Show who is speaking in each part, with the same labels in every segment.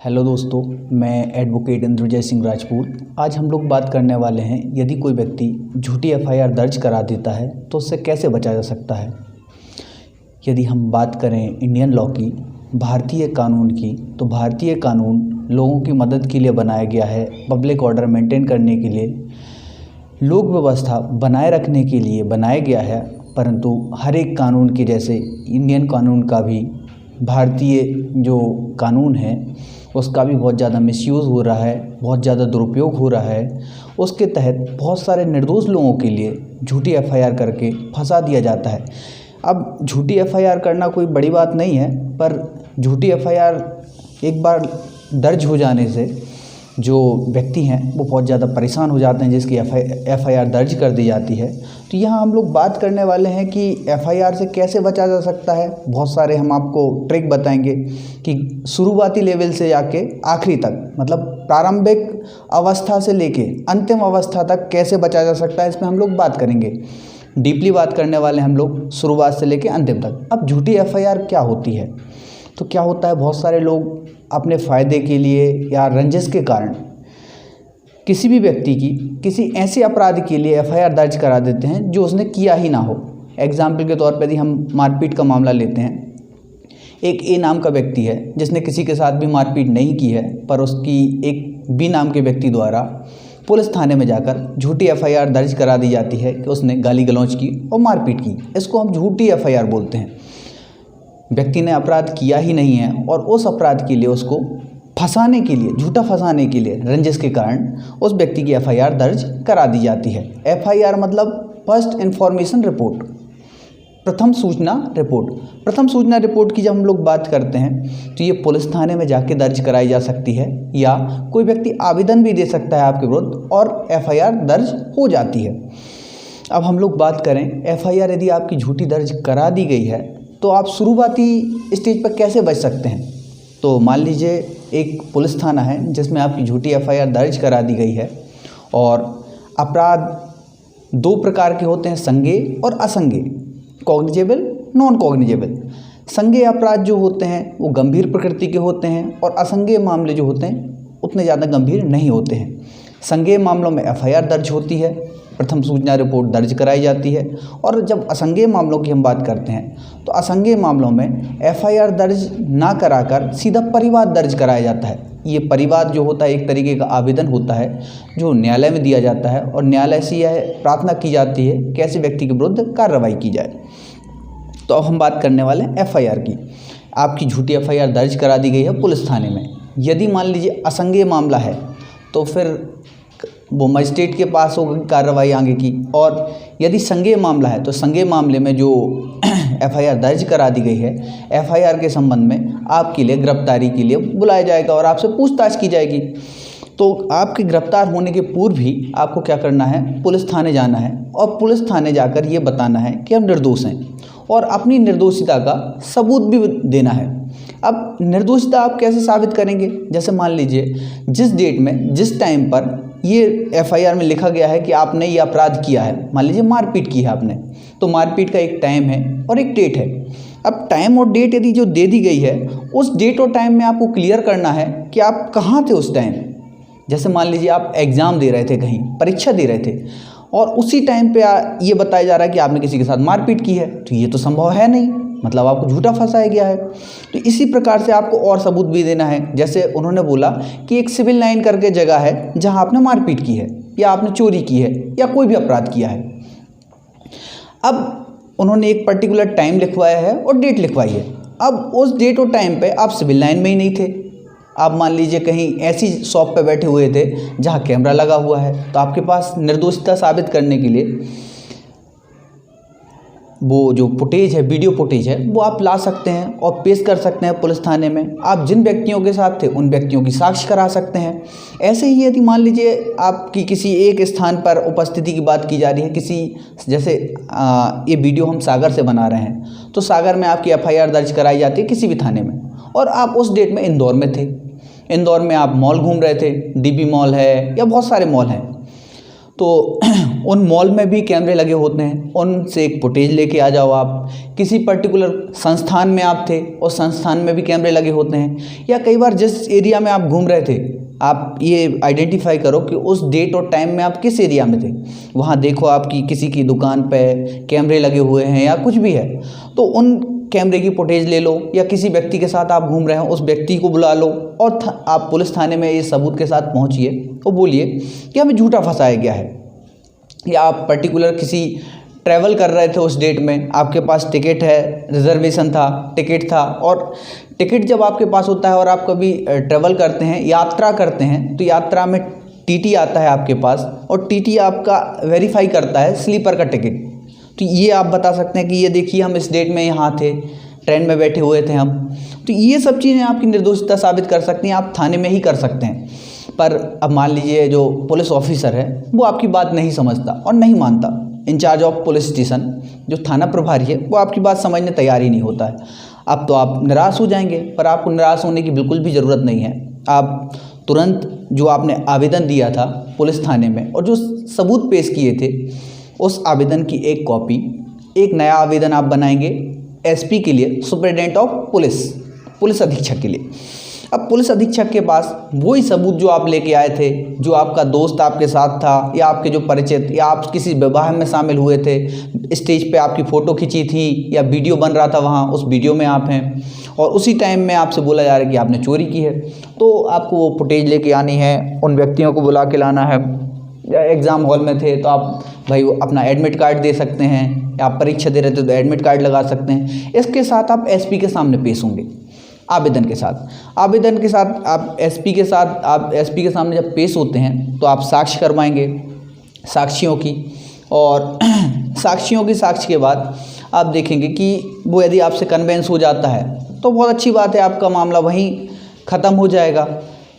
Speaker 1: Hello दोस्तों, मैं advocate इंद्रजय Singh Rajput. आज हम लोग बात करने वाले हैं, यदि कोई व्यक्ति झूठी एफआईआर दर्ज करा देता है तो उससे कैसे बचा जा सकता है। यदि हम बात करें इंडियन लॉ की, भारतीय कानून की, तो भारतीय कानून लोगों की मदद के लिए बनाया गया है, पब्लिक ऑर्डर मेंटेन करने के लिए, लोक व्यवस्था बनाए रखने के लिए बनाया गया है। परंतु हर एक कानून के जैसे इंडियन कानून का भी भारतीय जो कानून है उसका भी बहुत ज़्यादा मिसयूज़ हो रहा है, बहुत ज़्यादा दुरुपयोग हो रहा है। उसके तहत बहुत सारे निर्दोष लोगों के लिए झूठी एफआईआर करके फंसा दिया जाता है। अब झूठी एफआईआर करना कोई बड़ी बात नहीं है, पर झूठी एफआईआर एक बार दर्ज हो जाने से जो व्यक्ति हैं वो बहुत ज़्यादा परेशान हो जाते हैं जिसकी एफआईआर दर्ज कर दी जाती है। तो यहाँ हम लोग बात करने वाले हैं कि एफआईआर से कैसे बचा जा सकता है। बहुत सारे हम आपको ट्रिक बताएंगे कि शुरुआती लेवल से जाके आखिरी तक, मतलब प्रारंभिक अवस्था से लेके अंतिम अवस्था तक कैसे बचा जा सकता है, इसमें हम लोग बात करेंगे। डीपली बात करने वाले हम लोग शुरुआत से लेके अंतिम तक। अब झूठी एफआईआर क्या होती है, तो क्या होता है, बहुत सारे लोग अपने फ़ायदे के लिए या रंजिश के कारण किसी भी व्यक्ति की किसी ऐसे अपराध के लिए एफआईआर दर्ज करा देते हैं जो उसने किया ही ना हो। एग्जाम्पल के तौर पर यदि हम मारपीट का मामला लेते हैं, एक ए नाम का व्यक्ति है जिसने किसी के साथ भी मारपीट नहीं की है, पर उसकी एक बी नाम के व्यक्ति द्वारा पुलिस थाने में जाकर झूठी एफआईआर दर्ज करा दी जाती है कि उसने गाली गलौज की और मारपीट की। इसको हम झूठी एफआईआर बोलते हैं। व्यक्ति ने अपराध किया ही नहीं है और उस अपराध के लिए उसको फंसाने के लिए, झूठा फंसाने के लिए, रंजिश के कारण उस व्यक्ति की एफआईआर दर्ज करा दी जाती है। एफआईआर मतलब फर्स्ट इन्फॉर्मेशन रिपोर्ट, प्रथम सूचना रिपोर्ट। प्रथम सूचना रिपोर्ट की जब हम लोग बात करते हैं तो ये पुलिस थाने में जाके दर्ज कराई जा सकती है या कोई व्यक्ति आवेदन भी दे सकता है आपके विरुद्ध और एफआईआर दर्ज हो जाती है। अब हम लोग बात करें, एफआईआर यदि आपकी झूठी दर्ज करा दी गई है तो आप शुरुआती स्टेज पर कैसे बच सकते हैं। तो मान लीजिए एक पुलिस थाना है जिसमें आपकी झूठी एफआईआर दर्ज करा दी गई है और अपराध दो प्रकार के होते हैं, संज्ञेय और असंज्ञेय, कॉग्निजेबल, नॉन कॉग्निजेबल। संज्ञेय अपराध जो होते हैं वो गंभीर प्रकृति के होते हैं और असंज्ञेय मामले जो होते हैं उतने ज़्यादा गंभीर नहीं होते हैं। संज्ञेय मामलों में एफआईआर दर्ज होती है, प्रथम सूचना रिपोर्ट दर्ज कराई जाती है। और जब असंज्ञेय मामलों की हम बात करते हैं तो असंज्ञेय मामलों में एफआईआर दर्ज ना कराकर सीधा परिवाद दर्ज कराया जाता है। ये परिवाद जो होता है एक तरीके का आवेदन होता है जो न्यायालय में दिया जाता है और न्यायालय से यह प्रार्थना की जाती है कि ऐसे व्यक्ति के विरुद्ध कार्रवाई की जाए। तो अब हम बात करने वाले हैं एफआईआर की। आपकी झूठी एफआईआर दर्ज करा दी गई है पुलिस थाने में। यदि मान लीजिए असंज्ञेय मामला है तो फिर वो मजिस्ट्रेट के पास होगी कार्रवाई आगे की, और यदि संज्ञेय मामला है तो संज्ञेय मामले में जो एफआईआर दर्ज करा दी गई है, एफआईआर के संबंध में आपके लिए गिरफ्तारी के लिए बुलाया जाएगा और आपसे पूछताछ की जाएगी। तो आपके गिरफ्तार होने के पूर्व भी आपको क्या करना है, पुलिस थाने जाना है और पुलिस थाने जाकर ये बताना है कि हम निर्दोष हैं और अपनी निर्दोषिता का सबूत भी देना है। अब निर्दोषिता आप कैसे साबित करेंगे, जैसे मान लीजिए जिस डेट में, जिस टाइम पर ये एफआईआर में लिखा गया है कि आपने ये अपराध किया है, मान लीजिए मारपीट की है आपने, तो मारपीट का एक टाइम है और एक डेट है। अब टाइम और डेट यदि जो दे दी गई है, उस डेट और टाइम में आपको क्लियर करना है कि आप कहाँ थे उस टाइम। जैसे मान लीजिए आप एग्ज़ाम दे रहे थे, कहीं परीक्षा दे रहे थे और उसी टाइम पे ये बताया जा रहा है कि आपने किसी के साथ मारपीट की है, तो ये तो संभव है नहीं, मतलब आपको झूठा फंसाया गया है। तो इसी प्रकार से आपको और सबूत भी देना है। जैसे उन्होंने बोला कि एक सिविल लाइन करके जगह है जहां आपने मारपीट की है या आपने चोरी की है या कोई भी अपराध किया है। अब उन्होंने एक पर्टिकुलर टाइम लिखवाया है और डेट लिखवाई है। अब उस डेट और टाइम पे आप सिविल लाइन में ही नहीं थे, आप मान लीजिए कहीं ऐसी शॉप पे बैठे हुए थे जहाँ कैमरा लगा हुआ है, तो आपके पास निर्दोषिता साबित करने के लिए वो जो फुटेज है, वीडियो फुटेज है, वो आप ला सकते हैं और पेश कर सकते हैं पुलिस थाने में। आप जिन व्यक्तियों के साथ थे उन व्यक्तियों की साक्ष्य करा सकते हैं। ऐसे ही यदि मान लीजिए आपकी किसी एक स्थान पर उपस्थिति की बात की जा रही है, किसी, जैसे ये वीडियो हम सागर से बना रहे हैं, तो सागर में आपकी एफआईआर दर्ज कराई जाती है किसी भी थाने में, और आप उस डेट में इंदौर में थे। इंदौर में आप मॉल घूम रहे थे, डीबी मॉल है या बहुत सारे मॉल हैं, तो उन मॉल में भी कैमरे लगे होते हैं, उनसे एक फुटेज लेके आ जाओ। आप किसी पर्टिकुलर संस्थान में आप थे, उस संस्थान में भी कैमरे लगे होते हैं, या कई बार जिस एरिया में आप घूम रहे थे आप ये आइडेंटिफाई करो कि उस डेट और टाइम में आप किस एरिया में थे। वहाँ देखो आपकी किसी की दुकान पे कैमरे लगे हुए हैं या कुछ भी है, तो उन कैमरे की फुटेज ले लो, या किसी व्यक्ति के साथ आप घूम रहे हो उस व्यक्ति को बुला लो और आप पुलिस थाने में ये सबूत के साथ पहुँचिए और बोलिए कि हमें झूठा फंसाया गया है, या आप पर्टिकुलर किसी ट्रैवल कर रहे थे उस डेट में, आपके पास टिकट है, रिजर्वेशन था, टिकट था, और टिकट जब आपके पास होता है और आप कभी ट्रैवल करते हैं, यात्रा करते हैं, तो यात्रा में टीटी आता है आपके पास और टीटी आपका वेरीफाई करता है स्लीपर का टिकट। तो ये आप बता सकते हैं कि ये देखिए हम इस डेट में यहाँ थे, ट्रेन में बैठे हुए थे हम। तो ये सब चीज़ें आपकी निर्दोषिता साबित कर सकती हैं, आप थाने में ही कर सकते हैं। पर अब मान लीजिए जो पुलिस ऑफिसर है वो आपकी बात नहीं समझता और नहीं मानता, इंचार्ज ऑफ पुलिस स्टेशन जो थाना प्रभारी है वो आपकी बात समझने तैयार ही नहीं होता है। अब तो आप निराश हो जाएंगे, पर आपको निराश होने की बिल्कुल भी ज़रूरत नहीं है। आप तुरंत जो आपने आवेदन दिया था पुलिस थाने में और जो सबूत पेश किए थे, उस आवेदन की एक कॉपी, एक नया आवेदन आप बनाएंगे एसपी के लिए, सुपरिटेंडेंट ऑफ पुलिस अधीक्षक के लिए। अब पुलिस अधीक्षक के पास वही सबूत जो आप लेके आए थे, जो आपका दोस्त आपके साथ था, या आपके जो परिचित, या आप किसी विवाह में शामिल हुए थे, स्टेज पे आपकी फ़ोटो खींची थी या वीडियो बन रहा था वहाँ, उस वीडियो में आप हैं और उसी टाइम में आपसे बोला जा रहा है कि आपने चोरी की है, तो आपको वो फुटेज लेके आनी है, उन व्यक्तियों को बुला के लाना है। या एग्ज़ाम हॉल में थे तो आप भाई अपना एडमिट कार्ड दे सकते हैं, या आप परीक्षा दे रहे थे तो एडमिट कार्ड लगा सकते हैं। इसके साथ आप एसपी के सामने पेश होंगे आवेदन के साथ आप एसपी के सामने जब पेश होते हैं तो आप साक्ष्य करवाएंगे साक्षियों की, और साक्षियों की साक्ष्य के बाद आप देखेंगे कि वो यदि आपसे कन्वेंस हो जाता है तो बहुत अच्छी बात है, आपका मामला वहीं ख़त्म हो जाएगा।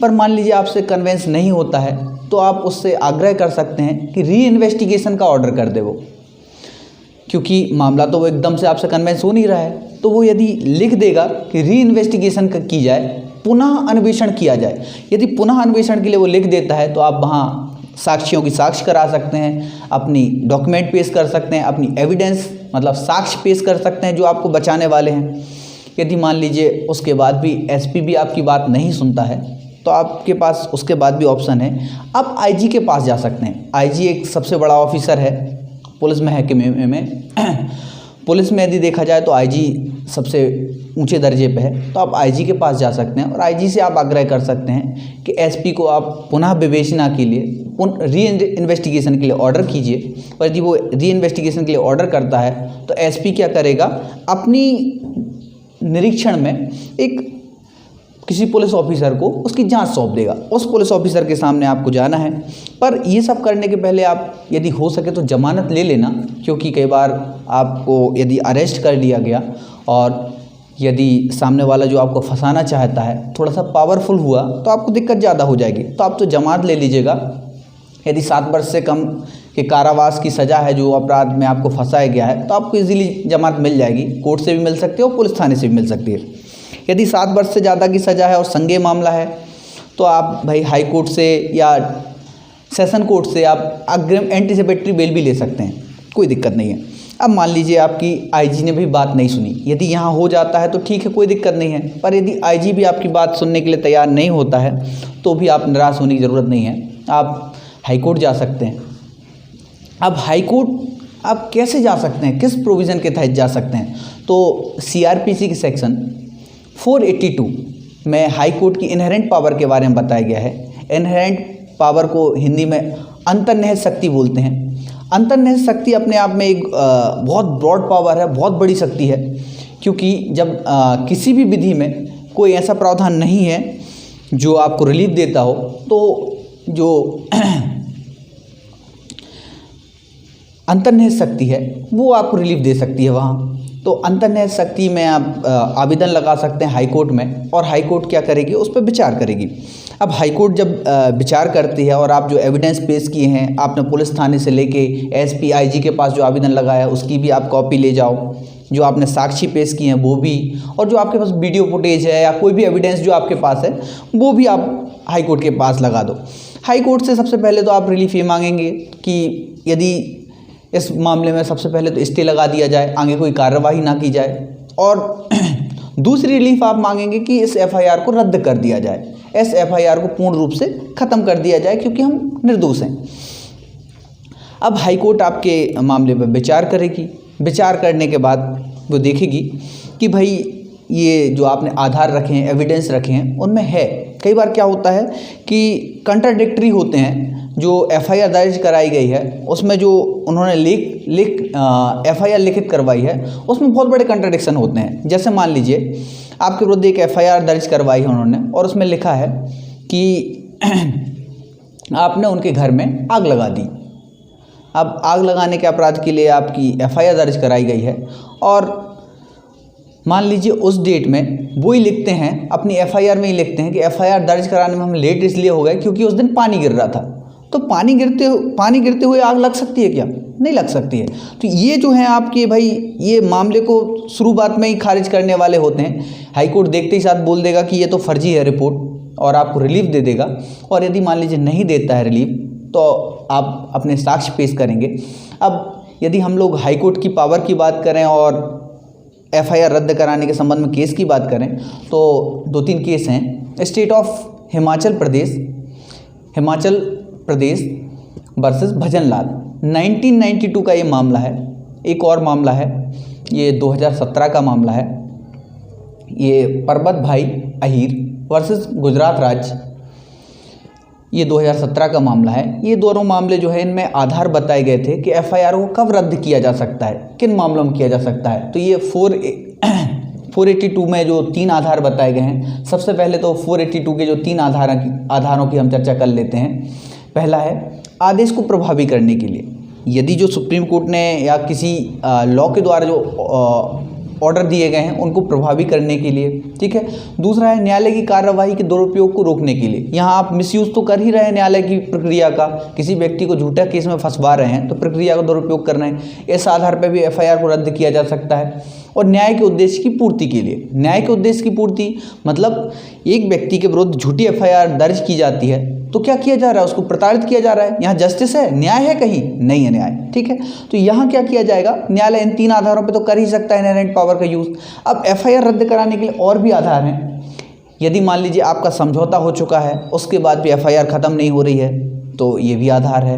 Speaker 1: पर मान लीजिए आपसे कन्वेंस नहीं होता है तो आप उससे आग्रह कर सकते हैं कि री इन्वेस्टिगेशन का ऑर्डर कर दे वो, क्योंकि मामला तो वो एकदम से आपसे कन्वेंस हो नहीं रहा है। तो वो यदि लिख देगा कि री इन्वेस्टिगेशन की जाए, पुनः अन्वेषण किया जाए, यदि पुनः अन्वेषण के लिए वो लिख देता है तो आप वहाँ साक्षियों की साक्ष्य करा सकते हैं, अपनी डॉक्यूमेंट पेश कर सकते हैं, अपनी एविडेंस मतलब साक्ष्य पेश कर सकते हैं जो आपको बचाने वाले हैं। यदि मान लीजिए उसके बाद भी एसपी भी आपकी बात नहीं सुनता है तो आपके पास उसके बाद भी ऑप्शन है, आप आईजी के पास जा सकते हैं। आईजी एक सबसे बड़ा ऑफिसर है पुलिस महकमे में। पुलिस में यदि देखा जाए तो आईजी सबसे ऊंचे दर्जे पे है, तो आप आईजी के पास जा सकते हैं और आईजी से आप आग्रह कर सकते हैं कि एसपी को आप पुनः विवेचना के लिए री इन्वेस्टिगेशन के लिए ऑर्डर कीजिए। और यदि वो री इन्वेस्टिगेशन के लिए ऑर्डर करता है तो एसपी क्या करेगा, अपनी निरीक्षण में एक किसी पुलिस ऑफिसर को उसकी जांच सौंप देगा। उस पुलिस ऑफिसर के सामने आपको जाना है। पर ये सब करने के पहले आप यदि हो सके तो ज़मानत ले लेना, क्योंकि कई बार आपको यदि अरेस्ट कर लिया गया और यदि सामने वाला जो आपको फंसाना चाहता है थोड़ा सा पावरफुल हुआ तो आपको दिक्कत ज़्यादा हो जाएगी। तो आप तो जमानत ले लीजिएगा। यदि 7 वर्ष से कम के कारावास की सज़ा है जो अपराध में आपको फंसाया गया है तो आपको इजीली जमानत मिल जाएगी, कोर्ट से भी मिल सकती है और पुलिस थाने से भी मिल सकती है। यदि 7 वर्ष से ज़्यादा की सज़ा है और संज्ञेय मामला है तो आप भाई हाई कोर्ट से या सेशन कोर्ट से आप अग्रिम एंटीसिपेटरी बेल भी ले सकते हैं, कोई दिक्कत नहीं है। अब मान लीजिए आपकी आईजी ने भी बात नहीं सुनी, यदि यहाँ हो जाता है तो ठीक है, कोई दिक्कत नहीं है। पर यदि आईजी भी आपकी बात सुनने के लिए तैयार नहीं होता है तो भी आप निराश होने की ज़रूरत नहीं है, आप हाई कोर्ट जा सकते हैं। अब हाई कोर्ट आप कैसे जा सकते हैं, किस प्रोविज़न के तहत जा सकते हैं? तो सीआरपीसी के सेक्शन 482 में हाई कोर्ट की इनहेरेंट पावर के बारे में बताया गया है। इनहेरेंट पावर को हिंदी में अंतर्निहित शक्ति बोलते हैं। अंतर्निहित शक्ति अपने आप में एक बहुत ब्रॉड पावर है, बहुत बड़ी शक्ति है, क्योंकि जब किसी भी विधि में कोई ऐसा प्रावधान नहीं है जो आपको रिलीफ देता हो, तो जो अंतर्निहित शक्ति है वो आपको रिलीफ दे सकती है वहाँ। तो अंतर्निहित शक्ति में आप आवेदन लगा सकते हैं हाई कोर्ट में, और हाई कोर्ट क्या करेगी, उस पर विचार करेगी। अब हाई कोर्ट जब विचार करती है और आप जो एविडेंस पेश किए हैं, आपने पुलिस थाने से लेके एसपी आईजी के पास जो आवेदन लगाया उसकी भी आप कॉपी ले जाओ, जो आपने साक्षी पेश किए हैं वो भी, और जो आपके पास वीडियो फुटेज है या कोई भी एविडेंस जो आपके पास है वो भी आप हाई कोर्ट के पास लगा दो। हाई कोर्ट से सबसे पहले तो आप रिलीफ ये मांगेंगे कि यदि इस मामले में सबसे पहले तो स्टे लगा दिया जाए, आगे कोई कार्रवाई ना की जाए, और दूसरी रिलीफ आप मांगेंगे कि इस एफआईआर को रद्द कर दिया जाए, इस एफआईआर को पूर्ण रूप से ख़त्म कर दिया जाए क्योंकि हम निर्दोष हैं। अब हाई कोर्ट आपके मामले पर विचार करेगी। विचार करने के बाद वो देखेगी कि भाई ये जो आपने आधार रखे हैं, एविडेंस रखे हैं, उनमें है। कई बार क्या होता है कि कंट्राडिक्टरी होते हैं। जो एफआईआर दर्ज कराई गई है उसमें जो उन्होंने एफआईआर लिखित करवाई है उसमें बहुत बड़े कंट्राडिक्शन होते हैं। जैसे मान लीजिए आपके विरुद्ध एक एफआईआर दर्ज करवाई है उन्होंने, और उसमें लिखा है कि आपने उनके घर में आग लगा दी। अब आग लगाने के अपराध के लिए आपकी एफआईआर दर्ज कराई गई है, और मान लीजिए उस डेट में वो ही लिखते हैं, अपनी एफआईआर में ही लिखते हैं कि एफआईआर दर्ज कराने में हम लेट इसलिए हो गए क्योंकि उस दिन पानी गिर रहा था। तो पानी गिरते हुए आग लग सकती है क्या? नहीं लग सकती है। तो ये जो है आपके भाई, ये मामले को शुरुआत में ही खारिज करने वाले होते हैं। हाई कोर्ट देखते ही साथ बोल देगा कि ये तो फर्जी है रिपोर्ट, और आपको रिलीफ दे देगा। और यदि मान लीजिए नहीं देता है रिलीफ तो आप अपने साक्ष्य पेश करेंगे। अब यदि हम लोग हाई कोर्ट की पावर की बात करें और एफआईआर रद्द कराने के संबंध में केस की बात करें तो 2-3 केस हैं। State of Himachal Pradesh versus Bhajanlal, 1992 का ये मामला है। एक और मामला है, ये 2017 का मामला है, ये परबत भाई अहीर वर्सेस गुजरात राज्य, ये 2017 का मामला है। ये दोनों मामले जो है इनमें आधार बताए गए थे कि एफआईआर को कब रद्द किया जा सकता है, किन मामलों में किया जा सकता है। तो ये 482 में जो 3 आधार बताए गए हैं, सबसे पहले तो 482 के जो 3 आधारों की हम चर्चा कर लेते हैं। पहला है आदेश को प्रभावी करने के लिए, यदि जो सुप्रीम कोर्ट ने या किसी लॉ के द्वारा जो ऑर्डर दिए गए हैं उनको प्रभावी करने के लिए, ठीक है। दूसरा है न्यायालय की कार्यवाही के दुरुपयोग को रोकने के लिए। यहाँ आप मिसयूज़ तो कर ही रहे हैं न्यायालय की प्रक्रिया का, किसी व्यक्ति को झूठा केस में फंसवा रहे हैं तो प्रक्रिया का दुरुपयोग कर रहे हैं, इस आधार पर भी एफआईआर को रद्द किया जा सकता है। और न्याय के उद्देश्य की पूर्ति के लिए, न्याय के उद्देश्य की पूर्ति मतलब एक व्यक्ति के विरुद्ध झूठी एफआईआर दर्ज की जाती है तो क्या किया जा रहा है, उसको प्रताड़ित किया जा रहा है। यहाँ जस्टिस है, न्याय है, कहीं नहीं है न्याय, ठीक है। तो यहाँ क्या किया जाएगा, न्यायालय इन 3 आधारों पे तो कर ही सकता है इनहेरेंट पावर का यूज़। अब एफआईआर रद्द कराने के लिए और भी आधार हैं। यदि मान लीजिए आपका समझौता हो चुका है, उसके बाद भी एफआईआर ख़त्म नहीं हो रही है, तो ये भी आधार है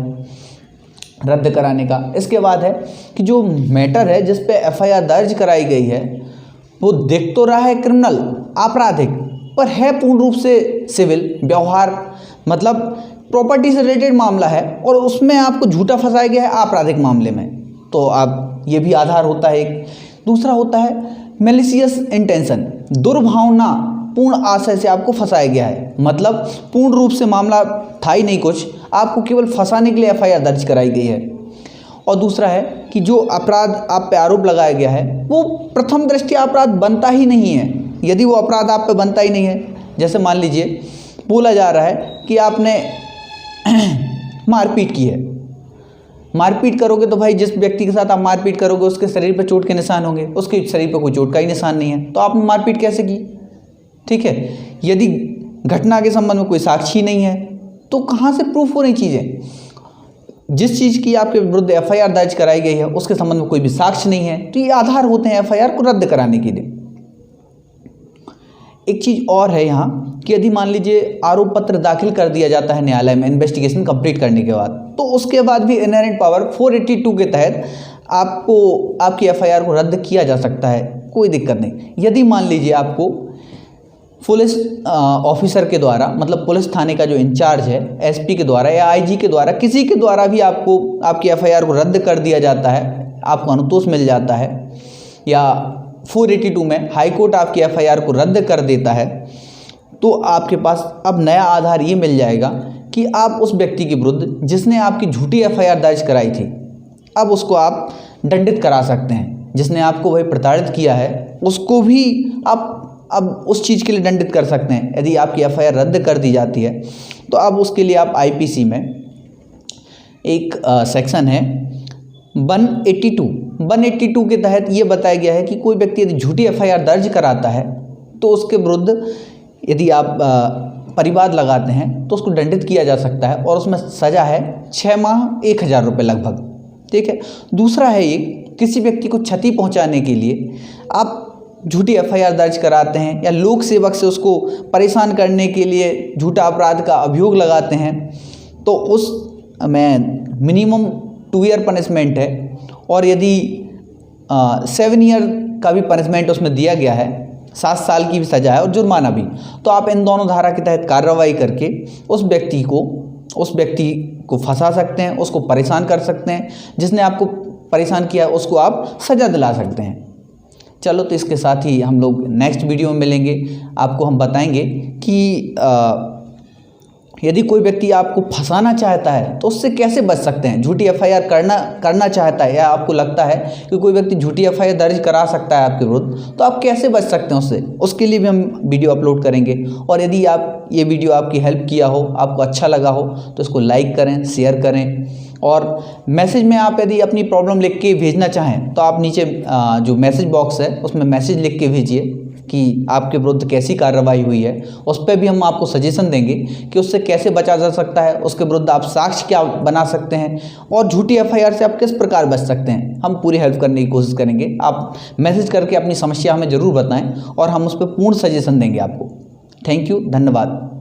Speaker 1: रद्द कराने का। इसके बाद है कि जो मैटर है जिस पे एफआईआर दर्ज कराई गई है वो दिख तो रहा है क्रिमिनल, आपराधिक, पर है पूर्ण रूप से सिविल व्यवहार, मतलब प्रॉपर्टी से रिलेटेड मामला है, और उसमें आपको झूठा फंसाया गया है आपराधिक मामले में, तो आप ये भी आधार होता है एक। दूसरा होता है मैलिशियस इंटेंशन, दुर्भावना पूर्ण आशय से आपको फंसाया गया है, मतलब पूर्ण रूप से मामला था ही नहीं कुछ, आपको केवल फंसाने के लिए एफआईआर दर्ज कराई गई है। और दूसरा है कि जो अपराध आप पे आरोप लगाया गया है वो प्रथम दृष्टया अपराध बनता ही नहीं है। यदि वो अपराध आप पे बनता ही नहीं है, जैसे मान लीजिए बोला जा रहा है कि आपने मारपीट की है, मारपीट करोगे तो भाई जिस व्यक्ति के साथ आप मारपीट करोगे उसके शरीर पर चोट के निशान होंगे, उसके शरीर पर कोई चोट का ही निशान नहीं है, तो आपने मारपीट कैसे की, ठीक है। यदि घटना के संबंध में कोई साक्षी नहीं है तो कहाँ से प्रूफ हो रही चीज़ें। जिस चीज़ की आपके विरुद्ध एफआईआर दर्ज कराई गई है उसके संबंध में कोई भी साक्ष्य नहीं है, तो ये आधार होते हैं एफआईआर को रद्द कराने के लिए। एक चीज़ और है यहाँ कि यदि मान लीजिए आरोप पत्र दाखिल कर दिया जाता है न्यायालय में इन्वेस्टिगेशन कंप्लीट करने के बाद, तो उसके बाद भी इनहेरेंट पावर 482 के तहत आपको आपकी एफआईआर को रद्द किया जा सकता है, कोई दिक्कत नहीं। यदि मान लीजिए आपको पुलिस ऑफिसर के द्वारा, मतलब पुलिस थाने का जो इंचार्ज है एसपी के द्वारा या आईजी के द्वारा, किसी के द्वारा भी आपको आपकी एफआईआर को रद्द कर दिया जाता है, आपको अनुतोष मिल जाता है, या 482 में हाई कोर्ट आपकी एफआईआर को रद्द कर देता है, तो आपके पास अब नया आधार ये मिल जाएगा कि आप उस व्यक्ति के विरुद्ध जिसने आपकी झूठी एफआईआर दर्ज कराई थी, अब उसको आप दंडित करा सकते हैं। जिसने आपको वही प्रताड़ित किया है उसको भी आप अब उस चीज़ के लिए दंडित कर सकते हैं। यदि आपकी एफआईआर रद्द कर दी जाती है तो अब उसके लिए आप आईपीसी में एक सेक्शन है 182 के तहत ये बताया गया है कि कोई व्यक्ति यदि झूठी एफआईआर दर्ज कराता है तो उसके विरुद्ध यदि आप परिवाद लगाते हैं तो उसको दंडित किया जा सकता है और उसमें सज़ा है 6 माह 1000 रुपये लगभग। ठीक है। दूसरा है ये, किसी व्यक्ति को क्षति पहुंचाने के लिए आप झूठी FIR दर्ज कराते हैं या लोक सेवक से उसको परेशान करने के लिए झूठा अपराध का अभियोग लगाते हैं तो उस में मिनिमम 2 ईयर पनिशमेंट है और यदि 7 ईयर का भी पनिशमेंट उसमें दिया गया है, 7 साल की भी सज़ा है और जुर्माना भी। तो आप इन दोनों धारा के तहत कार्रवाई करके उस व्यक्ति को फंसा सकते हैं, उसको परेशान कर सकते हैं, जिसने आपको परेशान किया उसको आप सज़ा दिला सकते हैं। चलो, तो इसके साथ ही हम लोग नेक्स्ट वीडियो में मिलेंगे। आपको हम बताएंगे कि यदि कोई व्यक्ति आपको फंसाना चाहता है तो उससे कैसे बच सकते हैं। झूठी FIR करना चाहता है या आपको लगता है कि कोई व्यक्ति झूठी FIR दर्ज करा सकता है आपके विरुद्ध, तो आप कैसे बच सकते हैं उससे, उसके लिए भी हम वीडियो अपलोड करेंगे। और यदि ये वीडियो आपकी हेल्प किया हो, आपको अच्छा लगा हो, तो इसको लाइक करें, शेयर करें। और मैसेज में आप यदि अपनी प्रॉब्लम लिख के भेजना चाहें तो आप नीचे जो मैसेज बॉक्स है उसमें मैसेज लिख के भेजिए कि आपके विरुद्ध कैसी कार्रवाई हुई है। उस पर भी हम आपको सजेशन देंगे कि उससे कैसे बचा जा सकता है, उसके विरुद्ध आप साक्ष्य क्या बना सकते हैं और झूठी FIR से आप किस प्रकार बच सकते हैं। हम पूरी हेल्प करने की कोशिश करेंगे। आप मैसेज करके अपनी समस्या हमें ज़रूर बताएं और हम उस पर पूर्ण सजेशन देंगे आपको। थैंक यू, धन्यवाद।